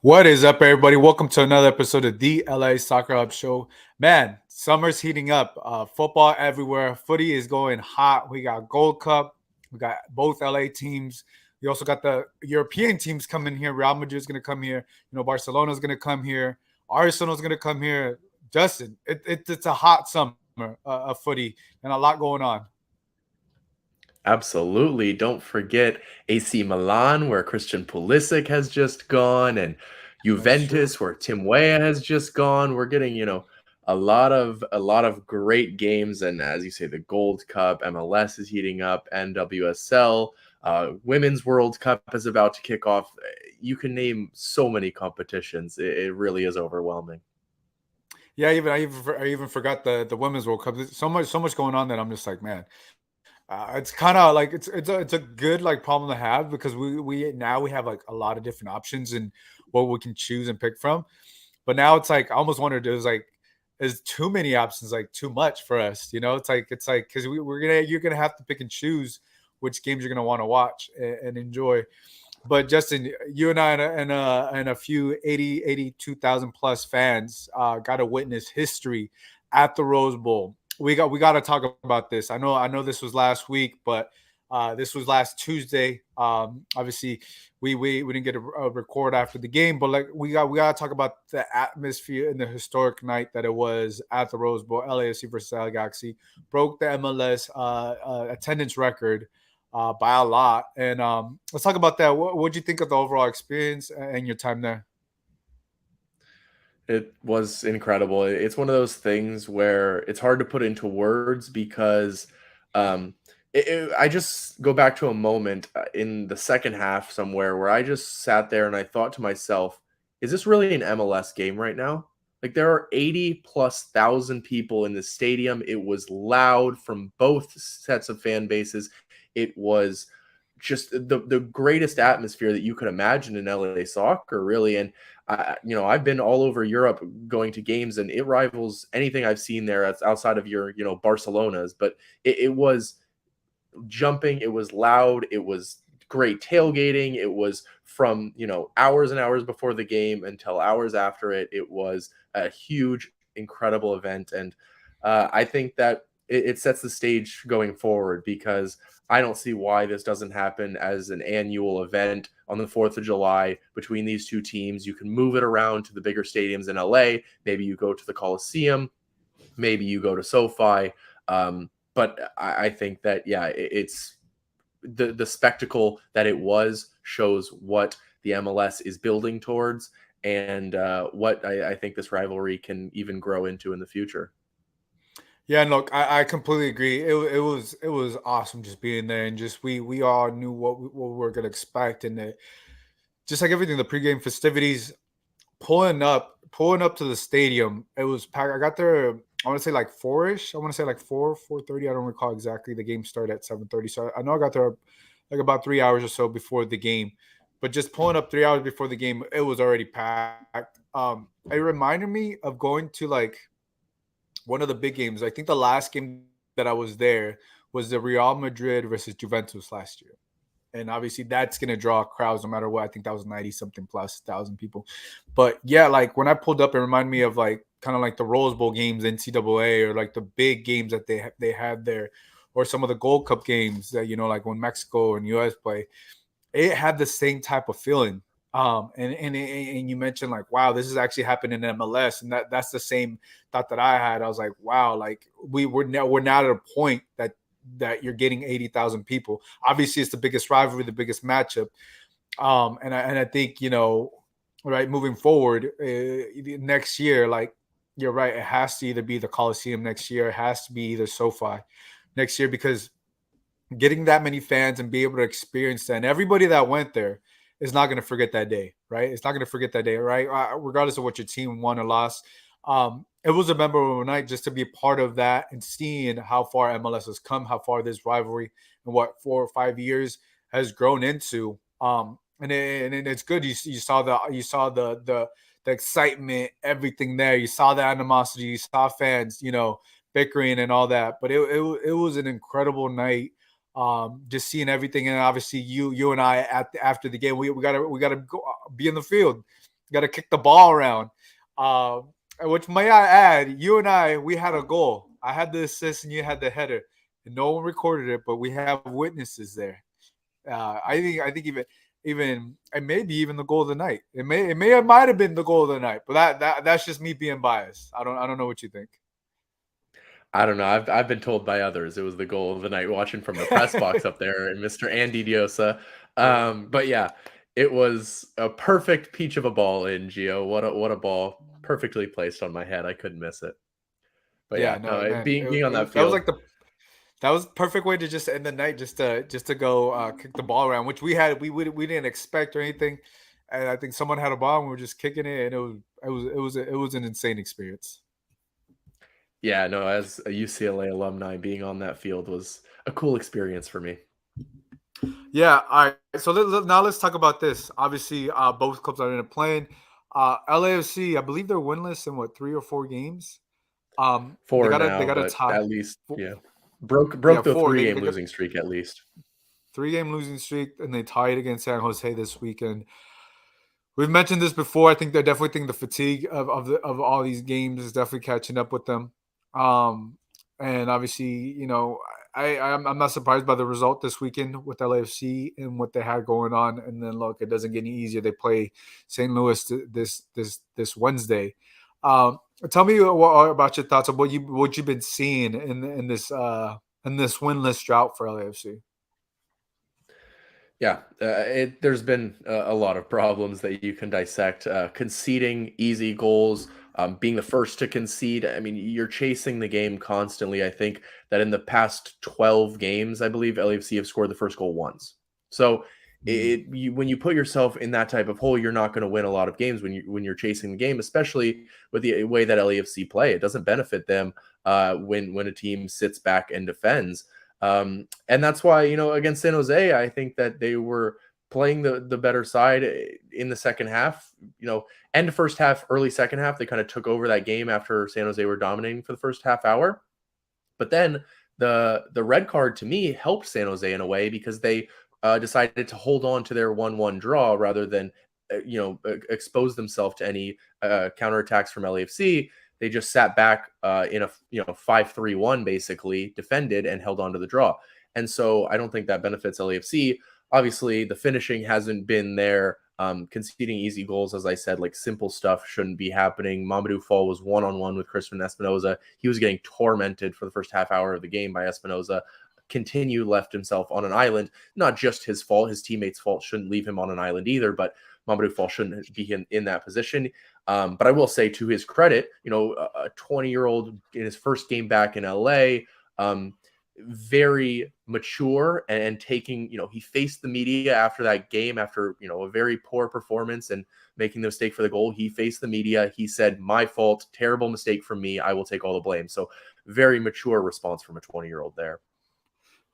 What is up, everybody? Welcome to another episode of the LA Soccer Hub Show. Man, summer's heating up. Football everywhere. Footy is going hot. We got Gold Cup. We got both LA teams. We also got the European teams coming here. Real Madrid is going to come here. Barcelona is going to come here. Arsenal is going to come here. Justin, it's a hot summer of footy and a lot going on. Absolutely. Don't forget AC Milan, where Christian Pulisic has just gone, and That's true. Juventus, where Tim Weah has just gone. We're getting, a lot of great games, and as you say, the Gold Cup, MLS is heating up, NWSL, Women's World Cup is about to kick off. You can name so many competitions. It really is overwhelming. Yeah, I even forgot the Women's World Cup. There's so much going on that I'm just like, man. It's kind of like it's a good like problem to have because we have like a lot of different options and what we can choose and pick from. But now it's like I almost wondered is too many options like too much for us? It's like because you're gonna have to pick and choose which games you're gonna want to watch and enjoy. But Justin, you and I and a few 82,000 plus fans got to witness history at the Rose Bowl. We got to talk about this. I know this was last week, but this was last Tuesday. Obviously, we didn't get a record after the game, but like we got to talk about the atmosphere and the historic night that it was at the Rose Bowl. LAFC versus Galaxy broke the MLS attendance record by a lot, and let's talk about that. What'd you think of the overall experience and your time there? It was incredible. It's one of those things where it's hard to put into words because um, I just go back to a moment in the second half somewhere where I just sat there and I thought to myself, is this really an MLS game right now? Like there are 80 plus thousand people in the stadium. It was loud from both sets of fan bases. It was just the greatest atmosphere that you could imagine in LA soccer, really. And I've been all over Europe going to games, and it rivals anything I've seen there outside of your, Barcelona's. But it was jumping, it was loud, it was great tailgating. It was from hours and hours before the game until hours after it. It was a huge, incredible event, and I think that it sets the stage going forward because I don't see why this doesn't happen as an annual event on the 4th of July between these two teams. You can move it around to the bigger stadiums in LA. Maybe you go to the Coliseum. Maybe you go to SoFi. But I think that, yeah, it's the spectacle that it was shows what the MLS is building towards and what I think this rivalry can even grow into in the future. Yeah, and look, I completely agree. It was awesome just being there, and just we all knew what we were gonna expect, and just like everything, the pregame festivities, pulling up to the stadium. It was packed. I got there. I want to say like 4ish. I want to say like 4:30. I don't recall exactly. The game started at 7:30, so I know I got there like about 3 hours or so before the game. But just pulling up 3 hours before the game, it was already packed. It reminded me of going to like one of the big games. I think the last game that I was there was the Real Madrid versus Juventus last year. And obviously that's gonna draw crowds no matter what. I think that was 90 something plus thousand people. But yeah, like when I pulled up, it reminded me of like kind of like the Rose Bowl games, NCAA, or like the big games that they had there, or some of the Gold Cup games that like when Mexico and US play. It had the same type of feeling. And you mentioned like, wow, this is actually happening in MLS, and that's the same thought that I had. I was like, wow, like we're now at a point that you're getting 80,000 people. Obviously, it's the biggest rivalry, the biggest matchup. And I think right, moving forward next year, like you're right, it has to either be the Coliseum next year, it has to be either SoFi next year because getting that many fans and be able to experience that. And everybody that went there is not going to forget that day, right? It's not going to forget that day, right? Regardless of what your team won or lost. It was a memorable night just to be a part of that and seeing how far MLS has come, how far this rivalry in what 4 or 5 years has grown into. And it's good. You saw the excitement, everything there. You saw the animosity. You saw fans, bickering and all that. But it was an incredible night, just seeing everything. And obviously, you and I after the game, we gotta go be in the field. got to kick the ball around. Which may I add, you and we had a goal. I had the assist and you had the header. And no one recorded it, but we have witnesses there. I think even it may be even the goal of the night. It might have been the goal of the night, but that's just me being biased. I don't know what you think. I don't know. I've been told by others it was the goal of the night watching from the press box up there and Mr. Andy Diosa. But yeah, it was a perfect peach of a ball in Gio. What a ball. Perfectly placed on my head. I couldn't miss it. But Yeah, yeah, no, no, man, being on that that was field. like that was the perfect way to just end the night, just to go kick the ball around, which we didn't expect or anything, and I think someone had a ball and we were just kicking it, and it was an insane experience. Yeah, no, as a UCLA alumni, being on that field was a cool experience for me. Yeah, all right. So now let's talk about this. Obviously, both clubs are in a plane. LAFC, I believe they're winless in what 3 or 4 games. They 4 got to they now, got to but tie. at least, Four, yeah. Broke yeah, the four. three-game They got losing streak at least. 3 game losing streak, and they tied against San Jose this weekend. We've mentioned this before. I think they're definitely think the fatigue of all these games is definitely catching up with them. Um, and obviously, I'm not surprised by the result this weekend with LAFC and what they had going on. And then look, it doesn't get any easier. They play St. Louis this Wednesday. Tell me about your thoughts on what you've been seeing in this winless drought for LAFC. Yeah, there's been a lot of problems that you can dissect. Conceding easy goals, being the first to concede. I mean, you're chasing the game constantly. I think that in the past 12 games, I believe LAFC have scored the first goal once. So when you put yourself in that type of hole, you're not going to win a lot of games when you're chasing the game, especially with the way that LAFC play. It doesn't benefit them when a team sits back and defends. And that's why, against San Jose, I think that they were playing the better side in the second half, end of first half, early second half. They kind of took over that game after San Jose were dominating for the first half hour. But then the red card to me helped San Jose in a way because they decided to hold on to their 1-1 draw rather than expose themselves to any counterattacks from LAFC. They just sat back in a 5-3-1 basically, defended and held on to the draw. And so I don't think that benefits LAFC. Obviously, the finishing hasn't been there. Conceding easy goals, as I said, like simple stuff shouldn't be happening. Mamadou Fall was one-on-one with Crispin Espinoza. He was getting tormented for the first half hour of the game by Espinoza. Continue left himself on an island. Not just his fault. His teammates' fault shouldn't leave him on an island either, but Mamadou Fall shouldn't be in that position. But I will say, to his credit, a 20-year-old in his first game back in LA, very mature and taking, he faced the media after that game, after, a very poor performance and making the mistake for the goal. He faced the media. He said, my fault, terrible mistake from me. I will take all the blame. So very mature response from a 20-year-old there.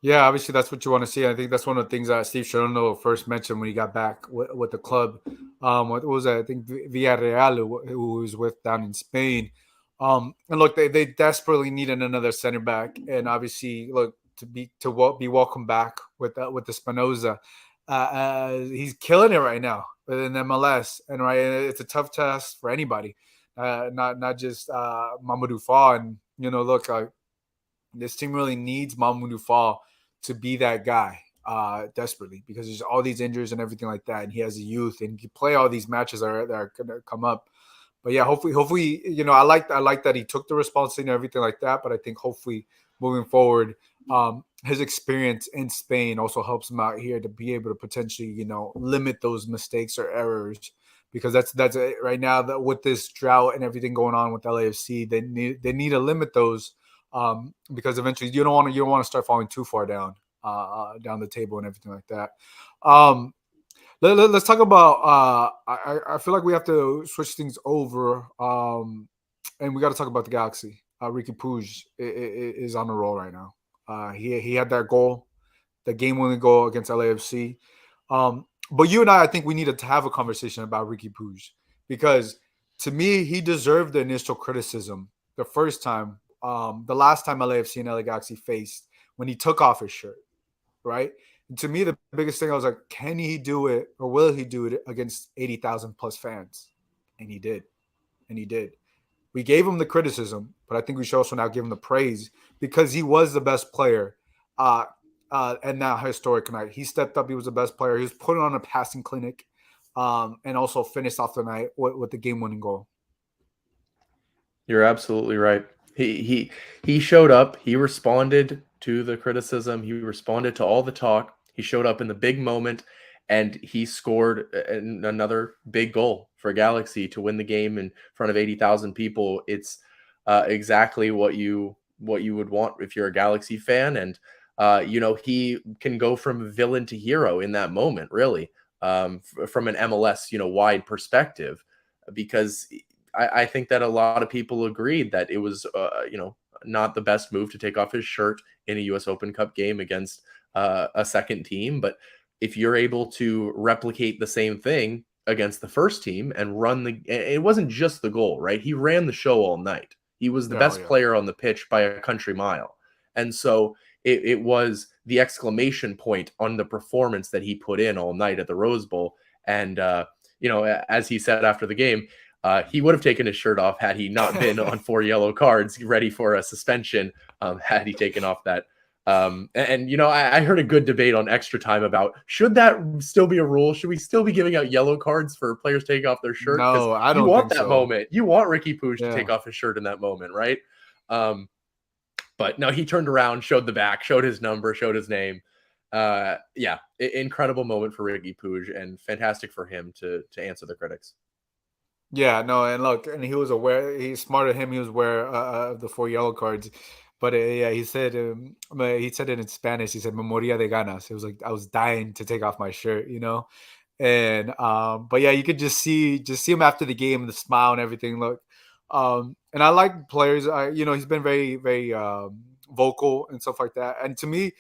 Yeah, obviously that's what you want to see. I think that's one of the things that Steve Chernow first mentioned when he got back with the club. What was that? I think Villarreal, who was with down in Spain. And look, they desperately needed another center back, and obviously, look to be welcomed back with the Spinoza. He's killing it right now in MLS, and right, it's a tough test for anybody, not just Mamadou Fall. And look, this team really needs Mamadou Fall to be that guy desperately, because there's all these injuries and everything like that, and he has a youth and he can play all these matches that are going to come up. But yeah, hopefully, I like that he took the responsibility and everything like that. But I think hopefully moving forward, his experience in Spain also helps him out here to be able to potentially, limit those mistakes or errors, because that's it right now. That with this drought and everything going on with LAFC, they need to limit those, because eventually you don't want to start falling too far down the table and everything like that. Let's talk about. I feel like we have to switch things over, and we got to talk about the Galaxy. Ricky Puig is on the roll right now. He had that goal, the game-winning goal against LAFC. But you and I think we needed to have a conversation about Ricky Puig, because to me, he deserved the initial criticism the first time, the last time LAFC and LA Galaxy faced, when he took off his shirt, right? And to me, the biggest thing, I was like, can he do it, or will he do it against 80,000 plus fans? and he did, and he did. We gave him the criticism, but I think we should also now give him the praise because he was the best player. Uh, and now historic night. He stepped up. He was the best player. He was putting on a passing clinic, and also finished off the night with the game-winning goal. You're absolutely right. He showed up. He responded to the criticism. He responded to all the talk. He showed up in the big moment, and he scored another big goal for Galaxy to win the game in front of 80,000 people. It's exactly what you would want if you're a Galaxy fan, and he can go from villain to hero in that moment, really, from an MLS wide perspective, because I think that a lot of people agreed that it was, not the best move to take off his shirt in a U.S. Open Cup game against a second team. But if you're able to replicate the same thing against the first team and it wasn't just the goal, right? He ran the show all night. He was the best player on the pitch by a country mile. And so it was the exclamation point on the performance that he put in all night at the Rose Bowl. And, as he said after the game, he would have taken his shirt off had he not been on 4 yellow cards, ready for a suspension, had he taken off that. I heard a good debate on Extra Time about, should that still be a rule? Should we still be giving out yellow cards for players taking off their shirt? No, I don't You want think that so. moment. You want Ricky Puig to take off his shirt in that moment, right? But no, he turned around, showed the back, showed his number, showed his name. Incredible moment for Ricky Puig, and fantastic for him to answer the critics. Yeah, no, and look, and he was aware. He's smarter than him. He was aware of the 4 yellow cards, but he said it in Spanish. He said "Me moría de ganas." It was like I was dying to take off my shirt, And but yeah, you could just see him after the game, the smile and everything. Look, and I like players. He's been very very vocal and stuff like that. And to me,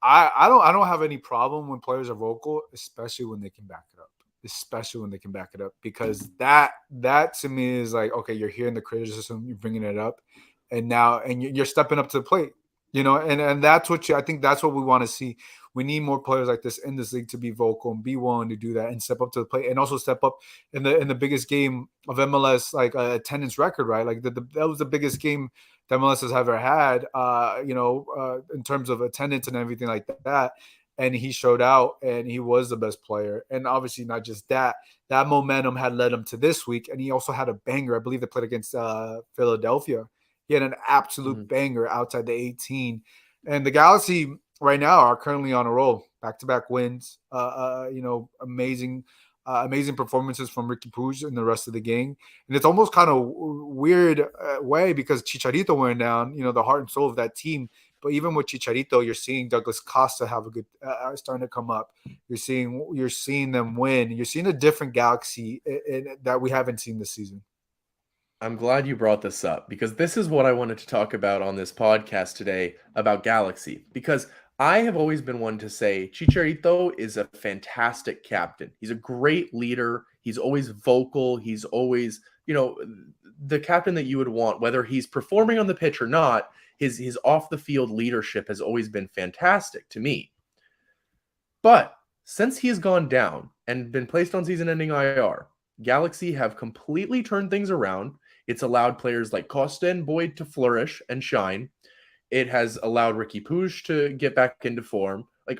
I don't have any problem when players are vocal, especially when they can back it up. Especially when they can back it up, because that to me is like, okay, you're hearing the criticism, you're bringing it up, and you're stepping up to the plate, and that's what I think that's what we want to see. We need more players like this in this league to be vocal and be willing to do that and step up to the plate, and also step up in the biggest game of MLS, like attendance record, right? Like that was the biggest game that MLS has ever had, in terms of attendance and everything like that. And he showed out, and he was the best player. And obviously, not just that momentum had led him to this week. And he also had a banger. I believe they played against Philadelphia. He had an absolute banger outside the 18. And the Galaxy right now are currently on a roll, back-to-back wins. Amazing performances from Ricky Puig and the rest of the gang. And it's almost kind of weird way, because Chicharito went down, the heart and soul of that team. But even with Chicharito, you're seeing Douglas Costa have a good starting to come up. You're seeing them win. You're seeing a different Galaxy that we haven't seen this season. I'm glad you brought this up, because this is what I wanted to talk about on this podcast today about Galaxy. Because I have always been one to say Chicharito is a fantastic captain. He's a great leader. He's always vocal. He's always, the captain that you would want, whether he's performing on the pitch or not. His off the field leadership has always been fantastic to me. But since he has gone down and been placed on season-ending IR, Galaxy have completely turned things around. It's allowed players like Costa and Boyd to flourish and shine. It has allowed Ricky Puig to get back into form. Like,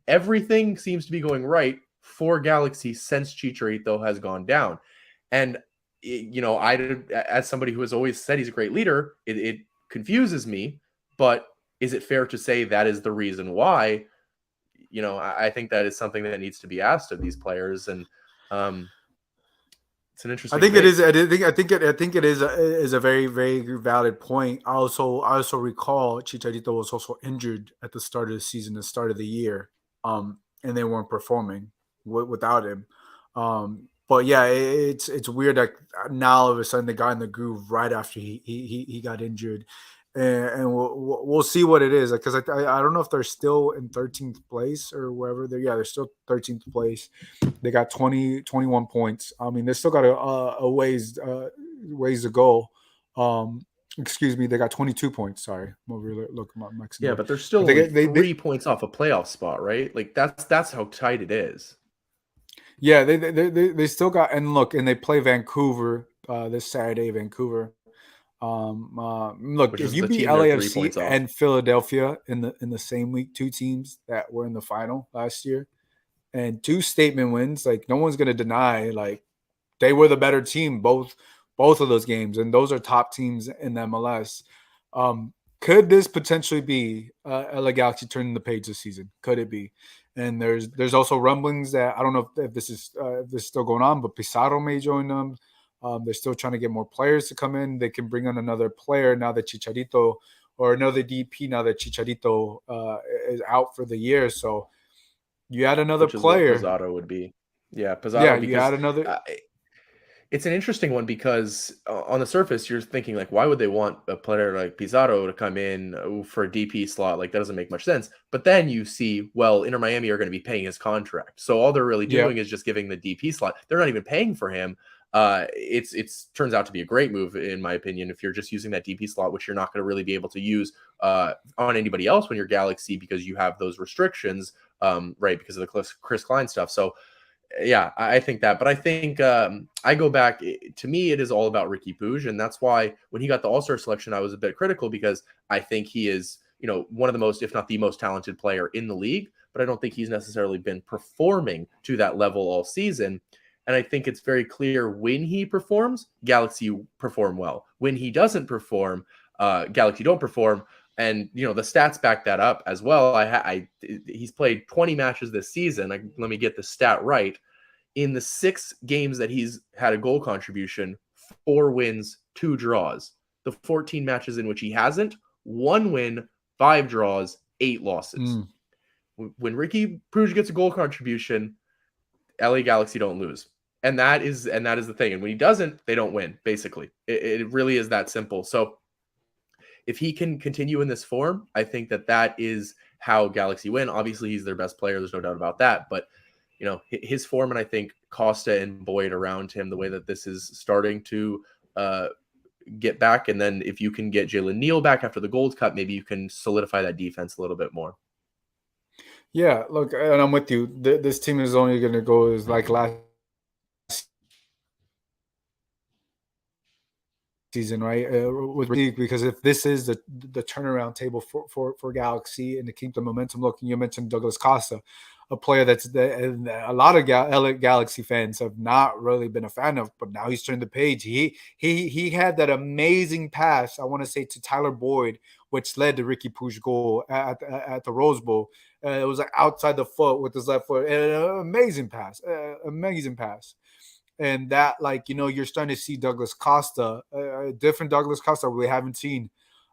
everything seems to be going right for Galaxy since Chicharito has gone down. And, as somebody who has always said he's a great leader, it confuses me, but is it fair to say that is the reason why? I think that is something that needs to be asked of these players, and it's an interesting. I think it is. I think it is a very very valid point. I also recall Chicharito was also injured at the start of the season, the start of the year, and they weren't performing without him. But yeah, it's weird that now all of a sudden they got in the groove right after he got injured, and we'll see what it is, because I don't know if they're still in 13th place or wherever they're. Yeah, they're still 13th place. They got 21 points. I mean, they still got a ways to go. Excuse me, they got 22 points. Sorry, I'm over looking at Mexico. Yeah, but they're still they 3 points off a playoff spot, right? Like that's how tight it is. Yeah, they still got, and look, and they play Vancouver this Saturday. Vancouver. Look, which if is you the beat team they're 3 points LAFC off. and Philadelphia in the same week, two teams that were in the final last year, and two statement wins, like no one's gonna deny, like they were the better team both of those games, and those are top teams in the MLS. Could this potentially be LA Galaxy turning the page this season? Could it be? And there's also rumblings that I don't know if this is still going on, but Pizarro may join them. They're still trying to get more players to come in. They can bring on another player now that Chicharito, or another DP now that Chicharito is out for the year. So you add another Which is what player. Pizarro would be. Yeah, Yeah, Pizarro, you because add another. uh, it's an interesting one because on the surface, you're thinking like, why would they want a player like Pizarro to come in for a DP slot? Like that doesn't make much sense. But then you see, well, Inter Miami are going to be paying his contract, so all they're really Yeah, doing is just giving the DP slot. They're not even paying for him. It's turns out to be a great move in my opinion. If you're just using that DP slot, which you're not going to really be able to use on anybody else when you're Galaxy because you have those restrictions, right? Because of the Chris Klein stuff. So yeah, I think that. But I think I go back. To me, it is all about Ricky Puig, and that's why when he got the All Star selection, I was a bit critical because I think he is, one of the most, if not the most talented player in the league. But I don't think he's necessarily been performing to that level all season. And I think it's very clear when he performs, Galaxy perform well. When he doesn't perform, Galaxy don't perform. And the stats back that up as well. He's played 20 matches this season. Let me get the stat right. In the 6 games that he's had a goal contribution, 4 wins, 2 draws. The 14 matches in which he hasn't, 1 win, 5 draws, 8 losses. mm, When Ricky Puig gets a goal contribution, LA Galaxy don't lose. And that is the thing. And when he doesn't, they don't win, basically. It really is that simple. So if he can continue in this form, I think that is how Galaxy win. Obviously, he's their best player. There's no doubt about that. But, his form, and I think Costa and Boyd around him, the way that this is starting to get back. And then if you can get Jalen Neal back after the Gold Cup, maybe you can solidify that defense a little bit more. yeah. Look, and I'm with you. This team is only going to go as like last season, right? With league, because if this is the turnaround table for Galaxy and to keep the momentum. Look, you mentioned Douglas Costa, a player a lot of LA Galaxy fans have not really been a fan of, but now he's turned the page. He had that amazing pass, I want to say, to Tyler Boyd, which led to Ricky Puig goal at the Rose Bowl. It was like outside the foot with his left foot. Amazing pass, amazing pass. And that, like, you're starting to see Douglas Costa, a different Douglas Costa we haven't seen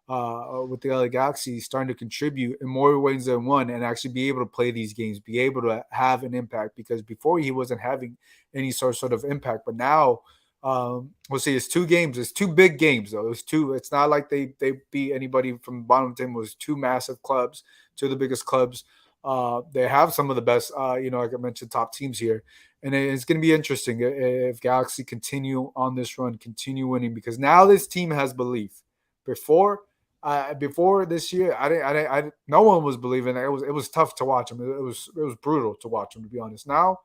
with the LA Galaxy, starting to contribute in more ways than one, and actually be able to play these games, be able to have an impact, because before he wasn't having any sort of impact. But now, we'll see, it's 2 games, it's 2 big games though. It's not like they beat anybody from the bottom 10. It was 2 massive clubs, 2 of the biggest clubs. They have some of the best, like I mentioned, top teams here. And it's going to be interesting if Galaxy continue on this run, continue winning, because now this team has belief. Before this year, no one was believing. It was tough to watch them. It was brutal to watch them, to be honest. Now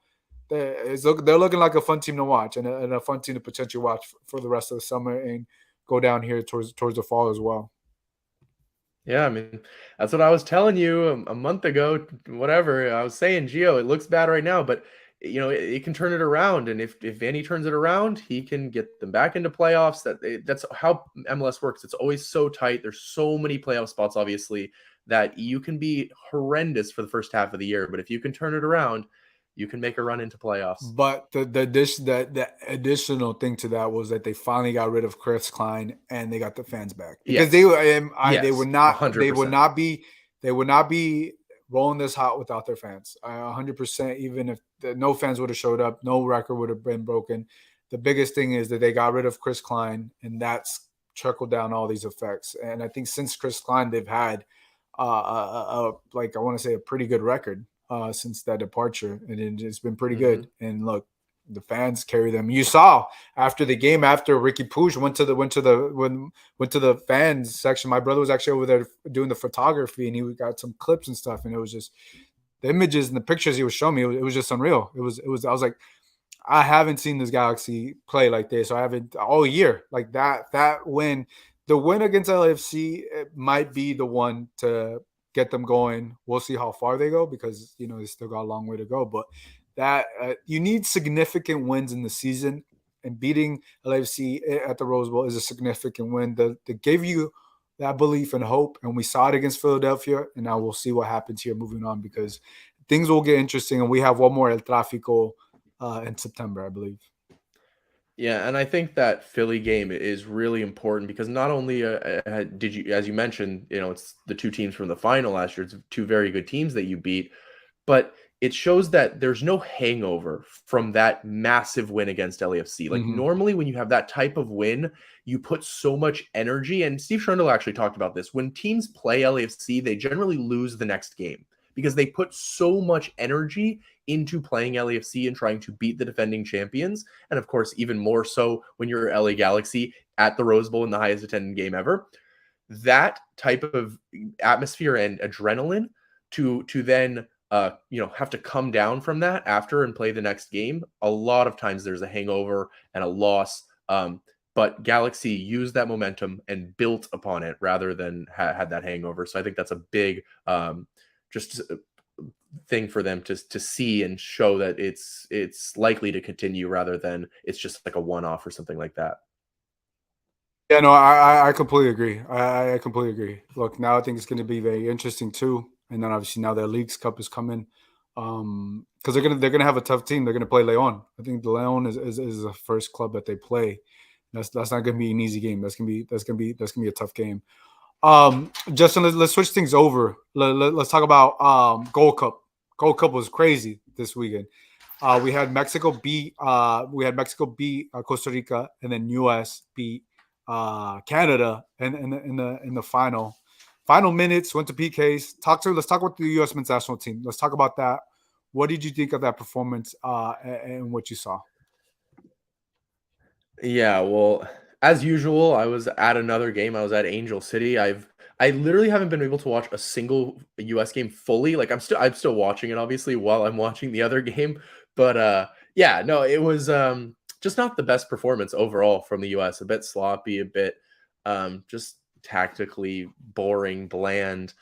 they're looking like a fun team to watch, and a fun team to potentially watch for the rest of the summer and go down here towards the fall as well. Yeah, I mean, that's what I was telling you a month ago, whatever. I was saying, Gio, it looks bad right now, but it can turn it around. And if Vanny turns it around, he can get them back into playoffs. That's how MLS works. It's always so tight. There's so many playoff spots, obviously, that you can be horrendous for the first half of the year. But if you can turn it around, you can make a run into playoffs. But the additional thing to that was that they finally got rid of Chris Klein and they got the fans back, because Yes. they would Yes, not 100%. they would not be rolling this hot without their fans. 100%. Even if no fans would have showed up, no record would have been broken. The biggest thing is that they got rid of Chris Klein, and that's trickled down all these effects. And I think since Chris Klein, they've had like, I want to say, a pretty good record since that departure, and it's been pretty good. And look, the fans carry them. You saw after the game, after Ricky Puig went to the fans section. My brother was actually over there doing the photography, and he got some clips and stuff. And it was just the images and the pictures he was showing me, it was just unreal. It was. I was like, I haven't seen this Galaxy play like this. So I haven't all year like that. That win, the win against LAFC, it might be the one to get them going. We'll see how far they go because they still got a long way to go. But that you need significant wins in the season, and beating LAFC at the Rose Bowl is a significant win that gave you that belief and hope. And we saw it against Philadelphia, and now we'll see what happens here moving on because things will get interesting. And we have one more El Tráfico in September, I believe. Yeah, and I think that Philly game is really important because not only did you, as you mentioned, it's the two teams from the final last year. It's two very good teams that you beat, but it shows that there's no hangover from that massive win against LAFC. Like normally when you have that type of win, you put so much energy, and Steve Cherundolo actually talked about this. When teams play LAFC, they generally lose the next game because they put so much energy into playing LAFC and trying to beat the defending champions. And of course, even more so when you're LA Galaxy at the Rose Bowl in the highest attended game ever. That type of atmosphere and adrenaline to then have to come down from that after and play the next game. A lot of times there's a hangover and a loss. But Galaxy used that momentum and built upon it rather than had that hangover. So I think that's a big just thing for them to see and show that it's likely to continue rather than it's just like a one-off or something like that. Yeah, no, I completely agree. I completely agree. Look, now I think it's going to be very interesting too. And then obviously now their Leagues Cup is coming because they're gonna have a tough team. They're gonna play Leon. I think the Leon is the first club that they play. That's not gonna be an easy game. That's gonna be a tough game. Justin, let's switch things over. Let's talk about Gold Cup. Gold Cup was crazy this weekend. We had Mexico beat Costa Rica, and then US beat Canada in the final minutes. Went to PKs. Let's talk about the US men's national team. Let's talk about that. What did you think of that performance and what you saw? Yeah, well, as usual, I was at another game. I was at Angel City. I literally haven't been able to watch a single US game fully. Like I'm still watching it obviously while I'm watching the other game. But yeah, no, it was just not the best performance overall from the US. A bit sloppy, a bit just tactically boring, bland.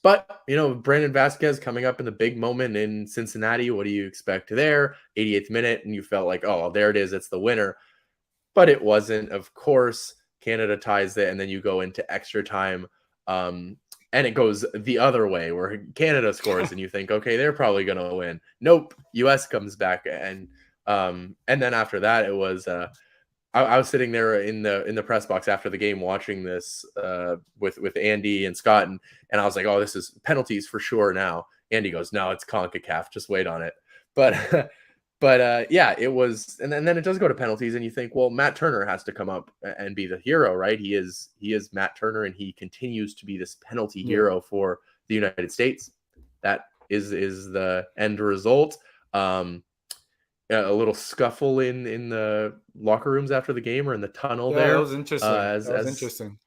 But Brandon Vasquez coming up in the big moment in Cincinnati. What do you expect there? 88th minute, and you felt like, oh, there it is, it's the winner. But it wasn't. Of course, Canada ties it, and then you go into extra time, and it goes the other way where Canada scores, and you think, okay, they're probably going to win. Nope, US comes back, and then after that, it was. I was sitting there in the press box after the game watching this with Andy and Scott, and I was like, oh, this is penalties for sure now. Andy goes, no, it's CONCACAF, just wait on it. But yeah, it was, and then it does go to penalties, and you think, well, Matt Turner has to come up and be the hero, right? He is Matt Turner, and he continues to be this penalty hero for the United States. That is the end result. A little scuffle in the locker rooms after the game or in the tunnel there. That was interesting. That was interesting.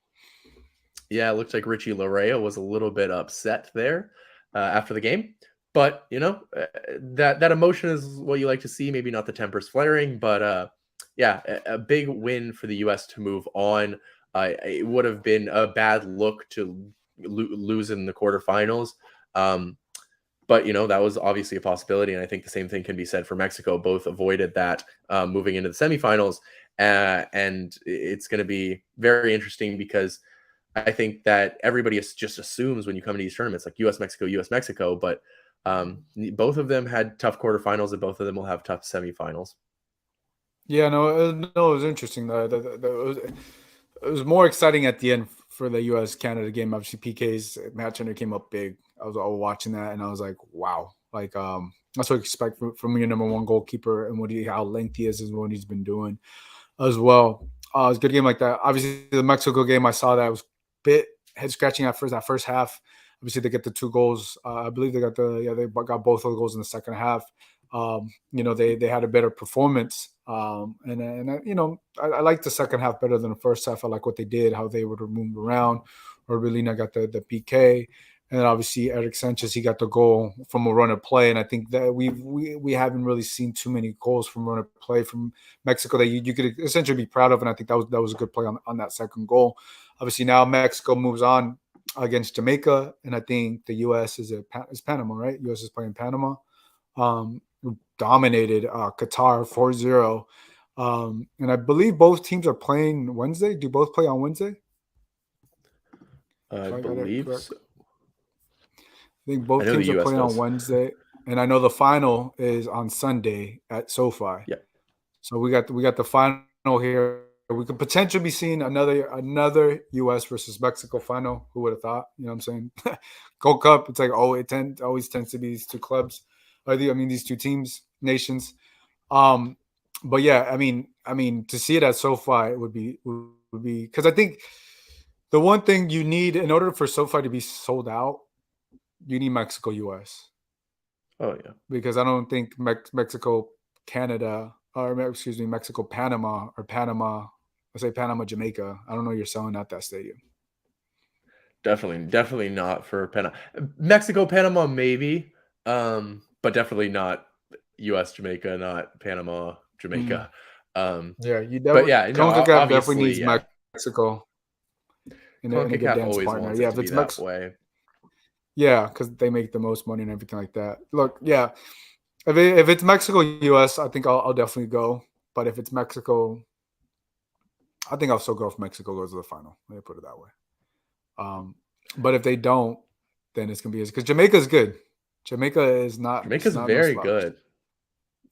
Yeah, it looked like Richie Larea was a little bit upset there after the game. But, that emotion is what you like to see. Maybe not the tempers flaring, but yeah, a big win for the U.S. to move on. It would have been a bad look to lose in the quarterfinals. But, that was obviously a possibility. And I think the same thing can be said for Mexico. Both avoided that moving into the semifinals. And it's going to be very interesting because I think that everybody just assumes when you come to these tournaments, like US, Mexico. But both of them had tough quarterfinals and both of them will have tough semifinals. Yeah, no, it was interesting. It was more exciting at the end for the US-Canada game. Obviously, PK's Matt Turner came up big. I was watching that, and I was like, wow. Like, that's what I expect from your number one goalkeeper and how lengthy he is and what he's been doing as well. It was a good game like that. Obviously, the Mexico game, I saw that. It was a bit head-scratching at that first half. Obviously, they get the 2 goals. I believe they got both of the goals in the second half. They had a better performance. I like the second half better than the first half. I like what they did, how they would move around. Orbelina got the PK. And then obviously Eric Sanchez, he got the goal from a run of play, and I think that we haven't really seen too many goals from run of play from Mexico that you could essentially be proud of, and I think that was a good play on that second goal. Obviously now Mexico moves on against Jamaica, and I think the U.S. is Panama, right? U.S. is playing Panama. Dominated Qatar 4-0. And I believe both teams are playing Wednesday. Do both play on Wednesday? I If I got it believe correct. so. I think I both know the teams are U.S. playing on does. Wednesday, and I know the final is on Sunday at SoFi. Yeah, So we got the final here. We could potentially be seeing another U.S. versus Mexico final. Who would have thought? You know what I'm saying? Gold Cup. It's like always tends to be these two clubs. These two teams, nations. But yeah, I mean, to see it at SoFi would be because I think the one thing you need in order for SoFi to be sold out, you need Mexico US, oh yeah, because I don't think Mexico Canada, or excuse me, Mexico Panama, or Panama, I say Panama Jamaica. I don't know you're selling out that stadium. definitely not for Panama. Mexico, Panama, maybe, but definitely not U.S. Jamaica, not Panama Mm. Jamaica. Um, Yeah, you but definitely yeah, no, CONCACAF definitely obviously, needs yeah, Mexico in a good CONCACAF dance always partner. wants Yeah, it if to be it's that Mexico, way. yeah, because they make the most money and everything like that. Look, yeah, if it's Mexico US, I think I'll definitely go. But if it's Mexico, I think I'll still go if Mexico goes to the final. Let me put it that way. Um, but if they don't, then it's gonna be because Jamaica's good. Jamaica is not it's Jamaica's not no very slouch. good.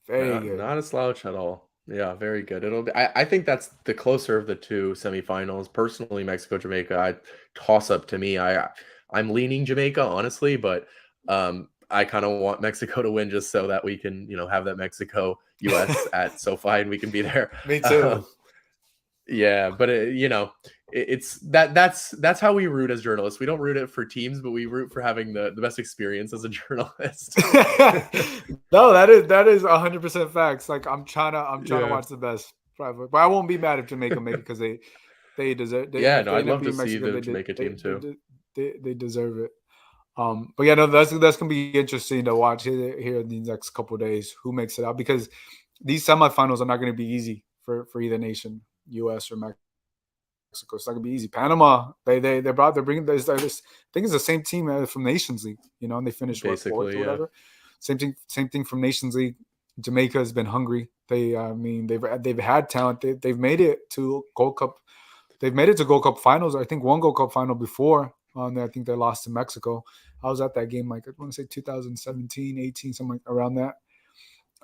Very good. Not a slouch at all. Yeah, very good. It'll be. I think that's the closer of the two semifinals. Personally, Mexico Jamaica, I toss up to me. I'm leaning Jamaica honestly, but I kind of want Mexico to win just so that we can have that Mexico US at SoFi and we can be there. Me too. Um, yeah, but it's that's how we root as journalists. We don't root it for teams, but we root for having the best experience as a journalist. No, that is 100% facts. Like I'm trying to Yeah. watch the best private, but I won't be mad if Jamaica make it because they deserve. Yeah, If no, they I'd end up love to being see Mexican, the Jamaica team too. they deserve it. But yeah, no, that's gonna be interesting to watch here in these next couple of days. Who makes it out? Because these semifinals are not going to be easy for either nation, U.S. or Mexico. It's not gonna be easy. Panama, they're bringing this. I think it's the same team from Nations League, and they finished fourth Basically, or yeah. whatever. Same thing from Nations League. Jamaica has been hungry. They've had talent. They've made it to Gold Cup. They've made it to Gold Cup finals. I think one Gold Cup final before. I think they lost to Mexico. I was at that game, like I want to say 2017, 18, something around that.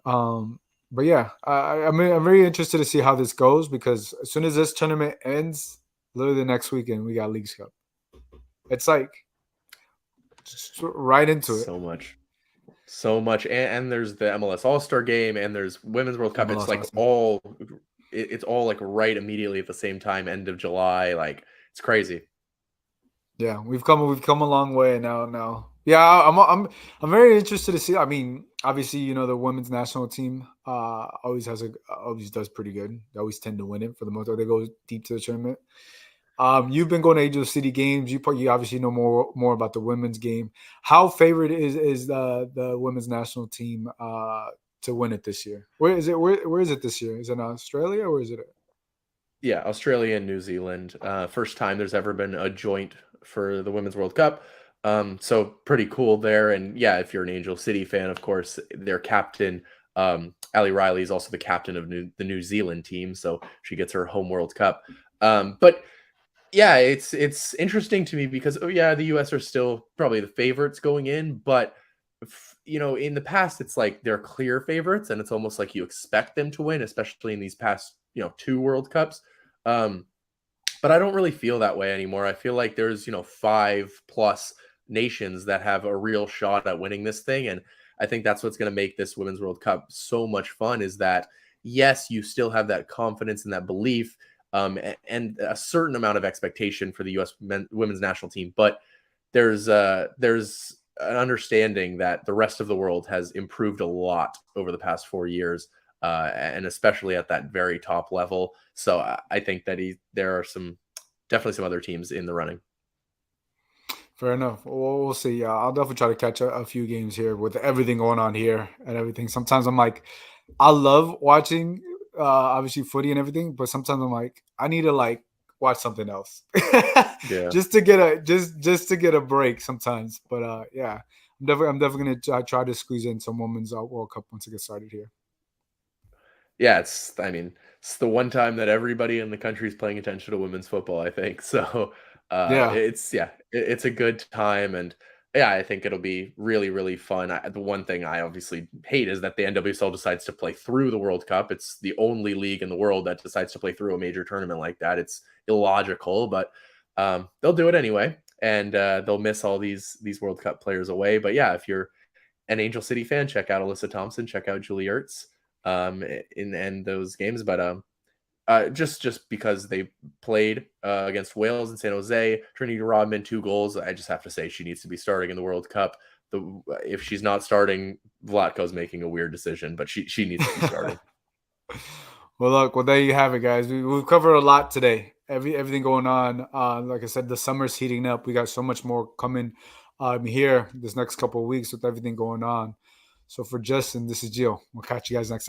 Um, but yeah, I'm very interested to see how this goes because as soon as this tournament ends, literally the next weekend we got Leagues Cup. It's like just right into it. So much. So much. And there's the MLS All-Star game and there's Women's World Cup. It's MLS like Austin. it's all like right immediately at the same time, end of July. Like it's crazy. Yeah, we've come a long way now. Yeah, I'm very interested to see. I mean, obviously, the women's national team always does pretty good. They always tend to win it for the most part. They go deep to the tournament. You've been going to Angel City games. You obviously know more about the women's game. How favored is the women's national team to win it this year? Where is it? Where is it this year? Is it in Australia or is it? Yeah, Australia and New Zealand. First time there's ever been a joint for the Women's World Cup. So pretty cool there. And yeah, if you're an Angel City fan, of course, their captain, Ali Riley, is also the captain of the New Zealand team. So she gets her home World Cup. But yeah, it's interesting to me because the US are still probably the favorites going in, but in the past it's like they're clear favorites and it's almost like you expect them to win, especially in these past two World Cups. But I don't really feel that way anymore. I feel like there's 5+ nations that have a real shot at winning this thing, and I think that's what's going to make this Women's World Cup so much fun. Is that yes, you still have that confidence and that belief, and a certain amount of expectation for the U.S. women's national team, but there's an understanding that the rest of the world has improved a lot over the past 4 years, and especially at that very top level. So I think that there are definitely some other teams in the running. Fair enough. We'll see. I'll definitely try to catch a few games here with everything going on here and everything. Sometimes I'm like, I love watching, obviously footy and everything, but sometimes I'm like, I need to like watch something else, Yeah. just to get a just to get a break sometimes. But yeah, I'm definitely gonna try to squeeze in some Women's World Cup once it gets started here. Yeah, I mean, it's the one time that everybody in the country is paying attention to women's football, I think. So, Yeah. it's a good time, and yeah, I think it'll be really, really fun. The one thing I obviously hate is that the NWSL decides to play through the World Cup. It's the only league in the world that decides to play through a major tournament like that. It's illogical, but they'll do it anyway, and they'll miss all these World Cup players away. But yeah, if you're an Angel City fan, check out Alyssa Thompson, check out Julie Ertz in those games. But just because they played against Wales and San Jose, Trinity Rodman 2 goals, I just have to say she needs to be starting in the World Cup. If she's not starting, Vlatko's making a weird decision, but she needs to be starting. Well, look, well, there you have it, guys. We've covered a lot today. Everything going on. Like I said, the summer's heating up. We got so much more coming here this next couple of weeks with everything going on. So for Justin, this is Gio. We'll catch you guys next time.